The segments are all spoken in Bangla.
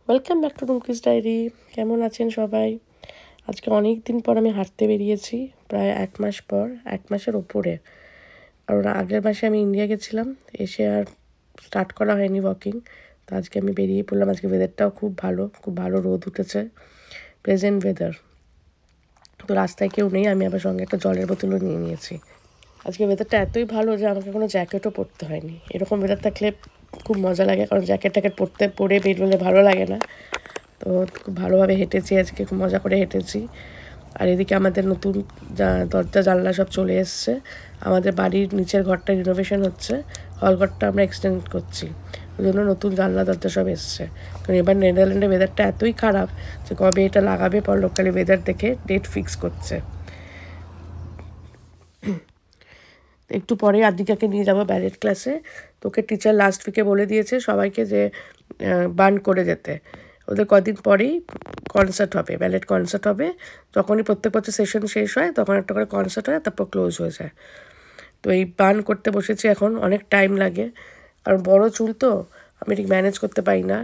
Welcome back to Rumki's diary. কেমন আছেন সবাই? আজকে অনেক দিন পর আমি হাঁটতে বেরিয়েছি, প্রায় 1 মাস পর, 1 মাসের ওপরে। কারণ আগের মাসে আমি ইন্ডিয়া গেছিলাম, এসে আর স্টার্ট করা হয়নি ওয়াকিং। তো আজকে আমি বেরিয়ে পড়লাম। আজকে ওয়েদারটাও খুব ভালো রোদ উঠেছে, প্লেজেন্ট ওয়েদার। তো রাস্তায় কেউ নেই, আমি আবার সঙ্গে একটা জলের বোতলও নিয়ে নিয়েছি। আজকে ওয়েদারটা এতই ভালো যে আমাকে কোনো জ্যাকেটও পরতে হয়নি। এরকম ওয়েদার থাকলে খুব মজা লাগে, কারণ জ্যাকেট পরে বেরোলে ভালো লাগে না। তো খুব ভালোভাবে হেঁটেছি আজকে, খুব মজা করে হেঁটেছি। আর এদিকে আমাদের নতুন দরজা জানলা সব চলে এসছে। আমাদের বাড়ির নিচের ঘরটা রিনোভেশন হচ্ছে, হলঘরটা আমরা এক্সটেন্ড করছি, ওই জন্য নতুন জানলা দরজা সব এসছে। কারণ এবার নেদারল্যান্ডের ওয়েদারটা এতই খারাপ যে কবে এটা লাগাবে পর লোকালি ওয়েদার দেখে ডেট ফিক্স করছে। একটু পরে আদিকাকে নিয়ে যাবো ব্যালেট ক্লাসে। তোকে টিচার লাস্ট উইকে বলে দিয়েছে সবাইকে যে বার্ন করে যেতে। ওদের কদিন পরেই কনসার্ট হবে, ব্যালেট কনসার্ট হবে। যখনই প্রত্যেক বছর সেশন শেষ হয় তখন একটা করে কনসার্ট হয়, তারপর ক্লোজ হয়ে যায়। তো এই বার্ন করতে বসেছি এখন, অনেক টাইম লাগে, কারণ বড় চুল তো আমি ঠিক ম্যানেজ করতে পারি না।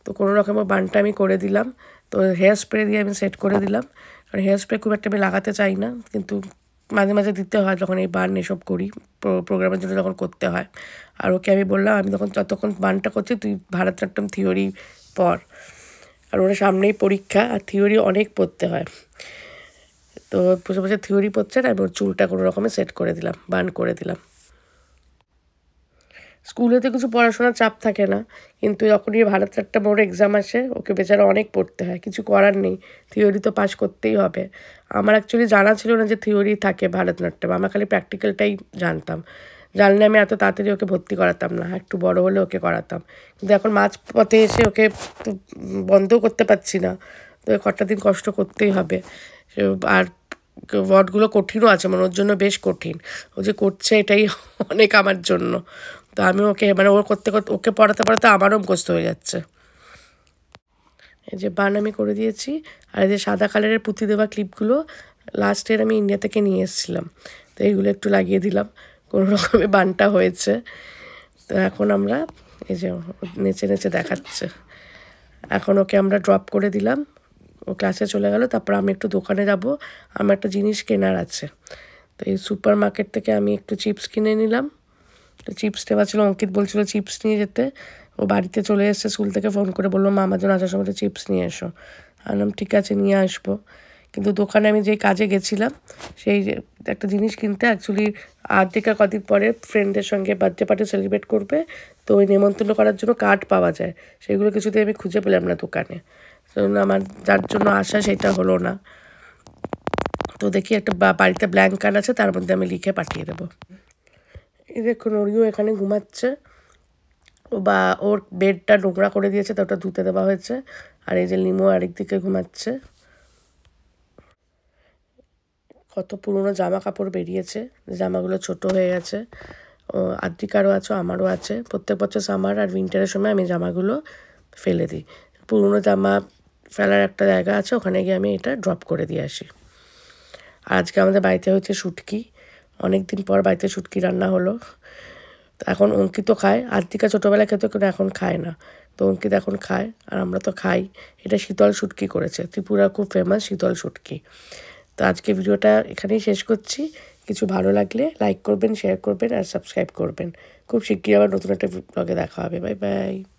তো কোনো রকমের বার্নটা আমি করে দিলাম। তো হেয়ার স্প্রে দিয়ে আমি সেট করে দিলাম, কারণ হেয়ার স্প্রে খুব একটা আমি লাগাতে চাই না, কিন্তু মাঝে মাঝে দিতে হয় যখন এই বার্ন এসব করি, প্রোগ্রামের জন্য যখন করতে হয়। আর ওকে আমি বললাম, আমি যতক্ষণ বার্নটা করছি তুই ভারতনাট্যম থিওরি পড়, আর ওরা সামনেই পরীক্ষা, আর থিওরি অনেক পড়তে হয়। তো বসে বসে থিওরি পড়ছে না, আমি ওর চুলটা কোনো রকমে সেট করে দিলাম, বার্ন করে দিলাম। স্কুলেতে কিছু পড়াশোনার চাপ থাকে না, কিন্তু যখনই ভারতনাট্যম ওর এক্সাম আসে ওকে বেচারা অনেক পড়তে হয়, কিছু করার নেই, থিওরি তো পাস করতেই হবে। আমার অ্যাকচুয়ালি জানা ছিল না যে থিওরি থাকে ভারতনাট্যম, আমরা খালি প্র্যাকটিক্যালটাই জানতাম। জানলে আমি এত তাড়াতাড়ি ওকে ভর্তি করাতাম না, একটু বড় হলে ওকে করাতাম। কিন্তু এখন মাঝপথে এসে ওকে তো বন্ধও করতে পারছি না, তো কটা দিন কষ্ট করতেই হবে। আর ওয়ার্ডগুলো কঠিনও আছে, মানে ওর জন্য বেশ কঠিন। ও যে করছে এটাই অনেক আমার জন্য। তো আমি ওকে ওর করতে করতে ওকে পড়াতে পড়াতে আমারও মুখস্থ হয়ে যাচ্ছে। এই যে বান আমি করে দিয়েছি। আর এই যে সাদা কালারের পুঁতি দেওয়া ক্লিপগুলো লাস্ট ইয়ার আমি ইন্ডিয়া থেকে নিয়ে এসেছিলাম, তো এইগুলো একটু লাগিয়ে দিলাম, কোনো রকমে বানটা হয়েছে। তো এখন আমরা এই যে নেচে নেচে দেখাচ্ছে। এখন ওকে আমরা ড্রপ করে দিলাম, ও ক্লাসে চলে গেল। তারপর আমি একটু দোকানে যাব, আমার একটা জিনিস কেনার আছে। তো এই সুপার মার্কেট থেকে আমি একটু চিপস কিনে নিলাম। তো চিপস নেওয়া ছিল, অঙ্কিত বলছিল চিপস নিয়ে যেতে। ও বাড়িতে চলে এসেছে স্কুল থেকে, ফোন করে বললো মা আমার জন্য আসার সময় চিপস নিয়ে এসো। আনলাম ঠিক আছে নিয়ে আসবো। কিন্তু দোকানে আমি যেই কাজে গেছিলাম সেই একটা জিনিস কিনতে, অ্যাকচুয়ালি থেকে কদিন পরে ফ্রেন্ডদের সঙ্গে বার্থডে পার্টি সেলিব্রেট করবে, তো ওই নেমন্তন্ন করার জন্য কার্ড পাওয়া যায়, সেগুলো কিছুতেই আমি খুঁজে পেলাম না দোকানে। সেজন্য আমার যার জন্য আসা সেটা হলো না। তো দেখি একটা বাড়িতে ব্ল্যাঙ্ক কার্ড আছে, তার মধ্যে আমি লিখে পাঠিয়ে দেবো। এই দেখুন ওরিও এখানে ঘুমাচ্ছে, বা ওর বেডটা নোংরা করে দিয়েছে, তো ওটা ধুতে দেওয়া হয়েছে। আর এই যে লিমো আরেকদিকে ঘুমাচ্ছে। কত পুরনো জামা কাপড় বেরিয়েছে, জামাগুলো ছোট হয়ে গেছে। ও আদ্রিকারও আছে, আমারও আছে। প্রত্যেক বছর সামার আর উইন্টারের সময় আমি জামাগুলো ফেলে দিই। পুরনো জামা ফেলার একটা জায়গা আছে, ওখানে গিয়ে আমি এটা ড্রপ করে দিয়ে আসি। আর আজকে আমাদের বাড়িতে হচ্ছে শুটকি, অনেক দিন পর বাড়িতে শুটকি রান্না হলো। এখন অঙ্কিত খায়, আদ্রিকা ছোটোবেলায় খেত কিন্তু এখন খায় না, তো অঙ্কিত এখন খায় আর আমরা তো খাই। এটা শীতল শুটকি করেছে, ত্রিপুরা খুব ফেমাস শীতল শুটকি। তো আজকে ভিডিওটা এখানেই শেষ করছি। কিছু ভালো লাগলে লাইক করবেন, শেয়ার করবেন আর সাবস্ক্রাইব করবেন। খুব শিগগিরই আবার নতুন একটা ব্লগে দেখা হবে। Bye bye.